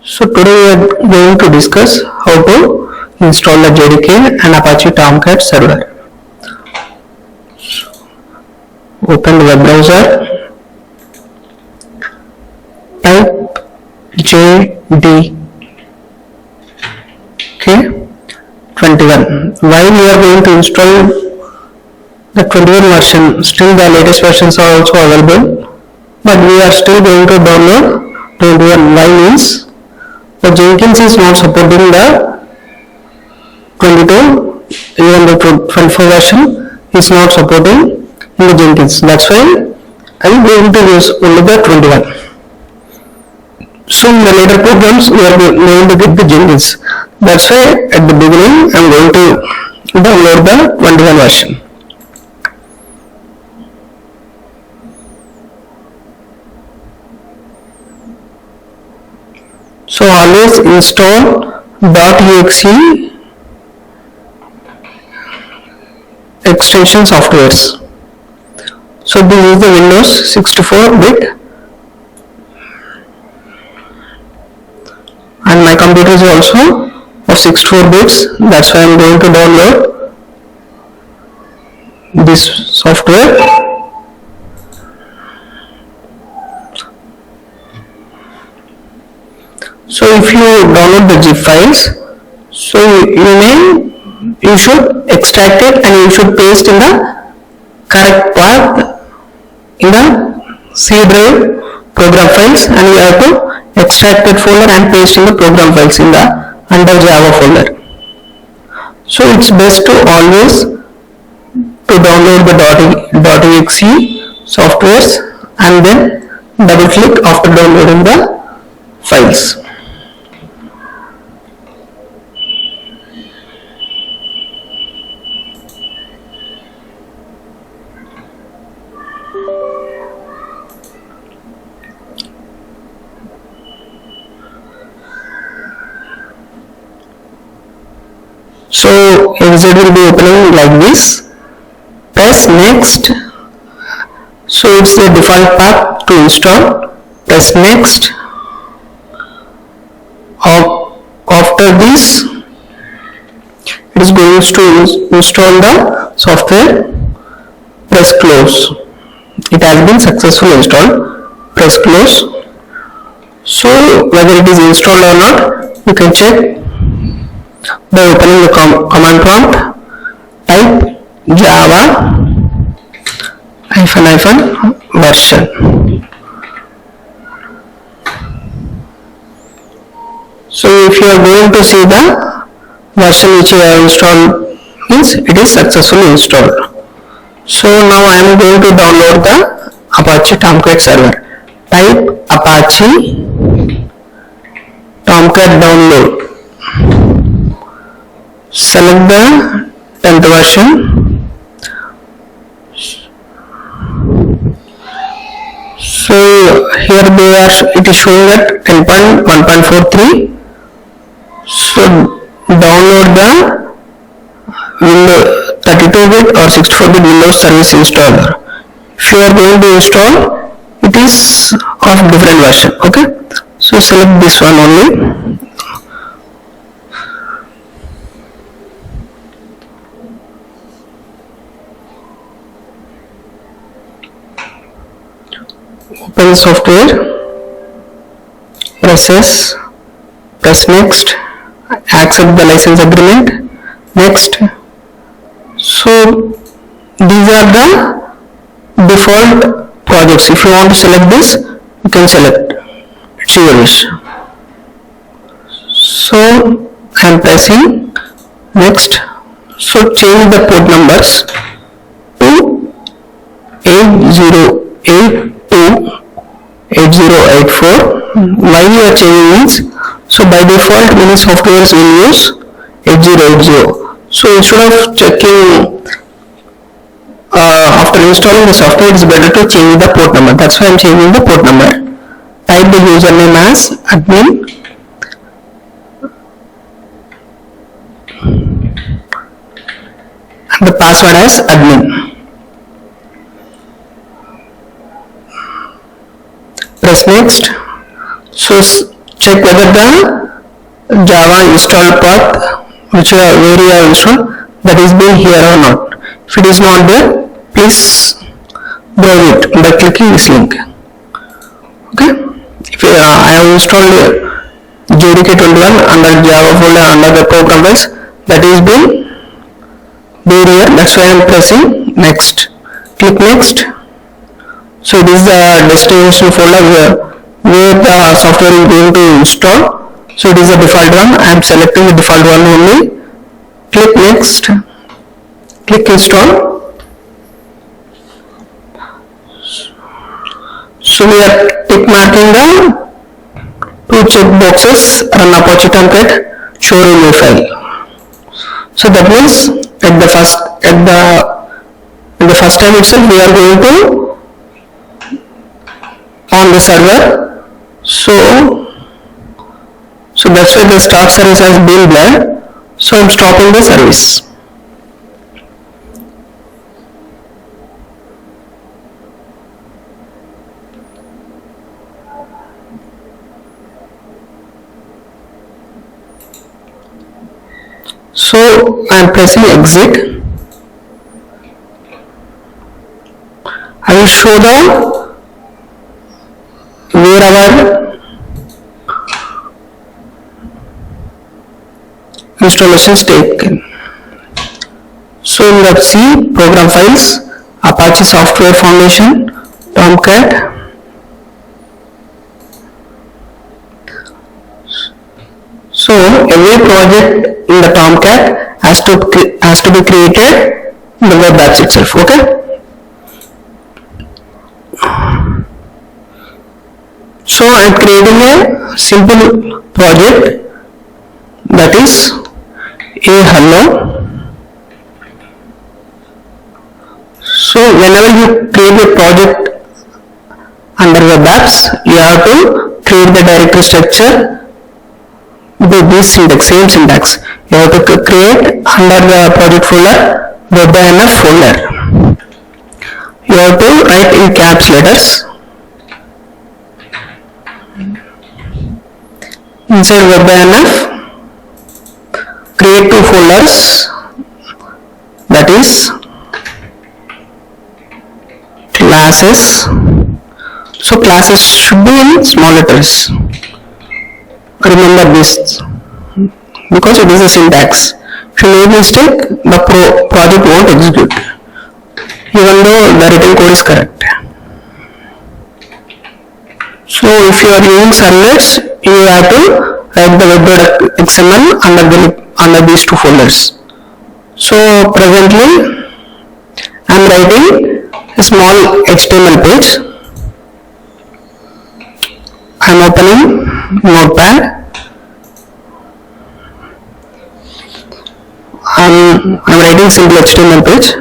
So today we are going to discuss how to install the JDK and Apache Tomcat server. Open the web browser, type JDK 21. While we are going to install the 21 version, still the latest versions are also available, but we are still going to download 21. Why means the Jenkins is not supporting the 22, even the 24 version is not supporting in the Jenkins. That's why I am going to use only the 21. So in the later programs we are going to get the Jenkins. That's why at the beginning I am going to download the 21 version. So always install .exe extension softwares. So this is the Windows 64-bit and my computer is also of 64 bits. That's why I am going to download this software. So if you download the zip files, so you should extract it and you should paste in the correct path in the C drive program files, and you have to extract that folder and paste in the program files in the under Java folder. So it's best to always to download the .exe softwares and then double click after downloading the files. So exit will be opening like this. Press next. So it's the default path to install. Press next. After this, it is going to install the software. Press close. It has been successfully installed. Press close. So whether it is installed or not, you can check by opening the command prompt. Type java version. So if you are going to see the version which you have installed, means it is successfully installed. So now I am going to download the Apache Tomcat server. Type Apache Tomcat download. Select the 10th version. So here it is showing at 10.1.43. So download the Windows 32-bit or 64-bit Windows Service Installer. If you are going to install, it is of different version. Okay. So select this one only. Open the software, press next, accept the license agreement, next. So these are the default projects. If you want to select this, you can select, it's your wish. So I am pressing next. So change the port numbers to 8084. Why you are changing means, so by default many softwares will use 8080. So instead of checking after installing the software, it is better to change the port number. That's why I am changing the port number. Type the username as admin and the password as admin. Press next. So check whether the Java install path which where you have installed that is being here or not. If it is not there, please browse it by clicking this link. Okay. If I have installed JDK21 under Java folder under the program files, that is being there here. That's why I am pressing next. Click next. So it is the destination folder where the software is going to install. So it is the default one. I am selecting the default one only. Click next. Click install. So we are tick marking the two check boxes run Apache Tomcat show review file. So that means at the first time itself we are going to on the server. So that's why the start service has been blank. So I'm stopping the service. So I am pressing exit. I will show the where our installations taken. So in the C program files, Apache Software Foundation, Tomcat. So every project in the Tomcat has to be created in the web apps itself. Okay. So I am creating a simple project, that is a hello. So whenever you create a project under web apps, you have to create the directory structure with this syntax, same syntax. You have to create under the project folder web.inf folder. You have to write in caps letters. Inside web.inf, create two folders, that is classes. So classes should be in small letters. Remember this because it is a syntax. If you make mistake, the project won't execute even though the written code is correct. So if you are using servlets, you have to write the web.xml under these two folders. So presently I am writing a small HTML page. I am opening Notepad. I am writing simple HTML page.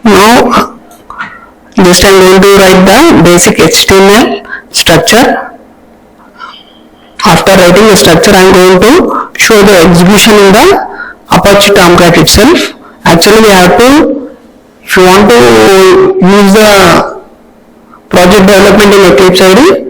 Now just I am going to write the basic HTML structure. After writing the structure, I am going to show the execution in the Apache Tomcat itself. Actually we have to, if you want to use the project development in Eclipse IDE,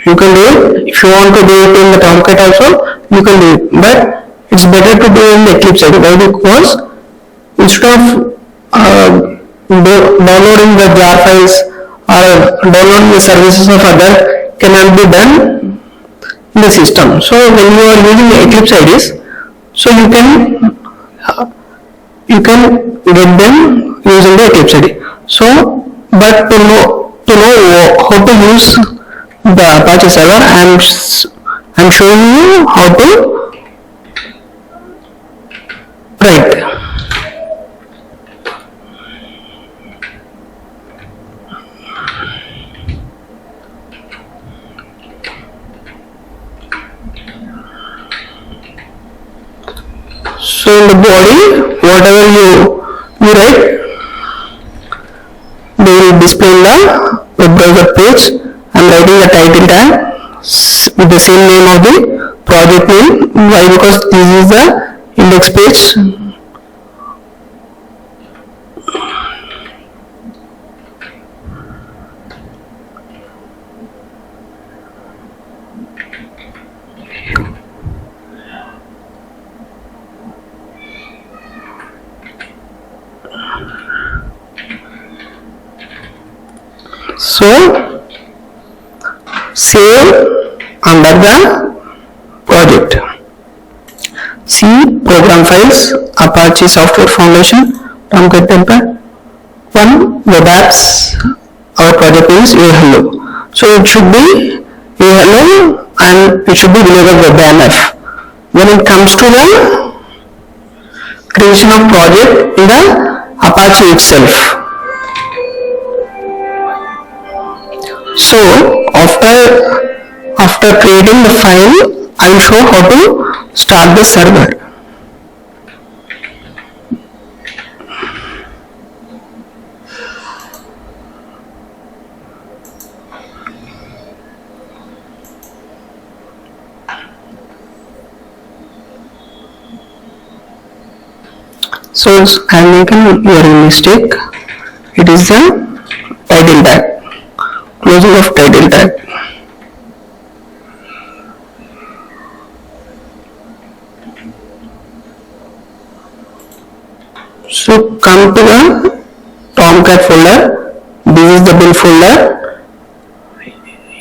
you can do it. If you want to do it in the Tomcat also, you can do it. But it's better to do in the Eclipse IDE. Why? Because instead of downloading the jar files or downloading the services of other cannot be done in the system. So when you are using the Eclipse IDEs, so you can get them using the Eclipse IDE. So but to know how to use the Apache server, I am showing you how to write. the body, whatever you write, they will display in the web browser page. I am writing the title tag with the same name of the project name. Why? Because this is the index page. So save under the project. See program files, Apache Software Foundation, Tomcat template, one web apps. Our project is hello. So it should be hello and it should be below the webmf. When it comes to the creation of project in the Apache itself. So after creating the file, I will show how to start the server. So I am making your mistake. It is the title tag. Closing of title tag. So come to the Tomcat folder. This is the build folder.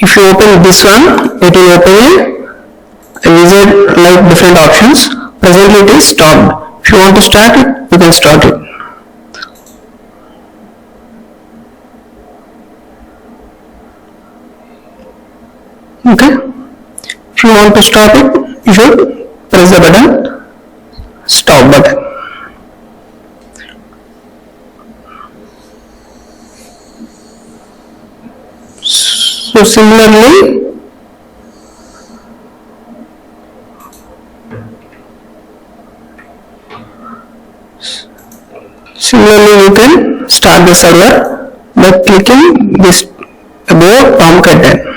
If you open this one, it will open a wizard like different options. Presently it is stopped. If you want to start it, you can start it. Okay. If you want to stop it, you should press the button, stop button. So similarly, you can start the server by clicking this above Tomcat 10.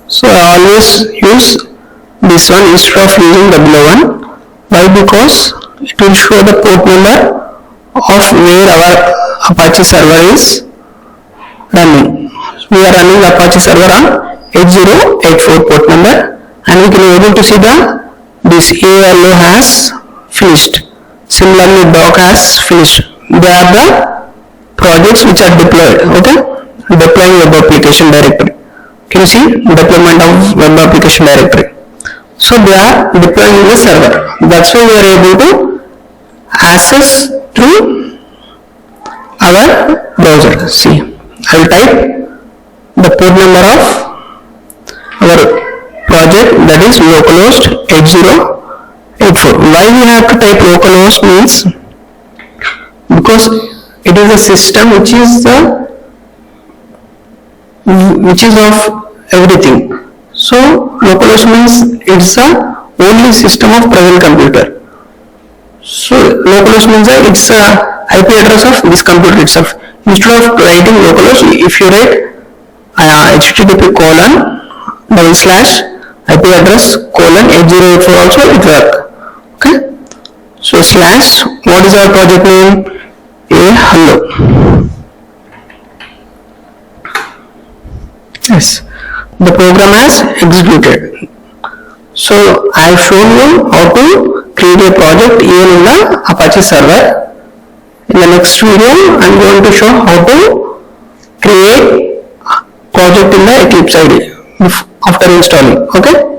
So I always use this one instead of using the below one. Why? Because it will show the port number of where our Apache server is running. We are running the Apache server on 8084 port number, and we can be able to see this ALO has finished. Similarly, doc has finished. They are the projects which are deployed. Okay, deploying web application directory. Can you see deployment of web application directory? So they are deploying in the server. That's why we are able to access through our browser. See, I will type the port number of our project, that is localhost 8084. Why we have to type localhost means because it is a system which is of everything. So localhost means it's the only system of present computer. So localhost means that it's a IP address of this computer itself. Instead of writing localhost, if you write http :/IP address :8084 also it work. Okay. So slash, what is our project name? Hello. Yes, the program has executed. So I have shown you how to create a project even in the Apache server. In the next video, I am going to show how to create project in the Eclipse IDE after installing. Okay.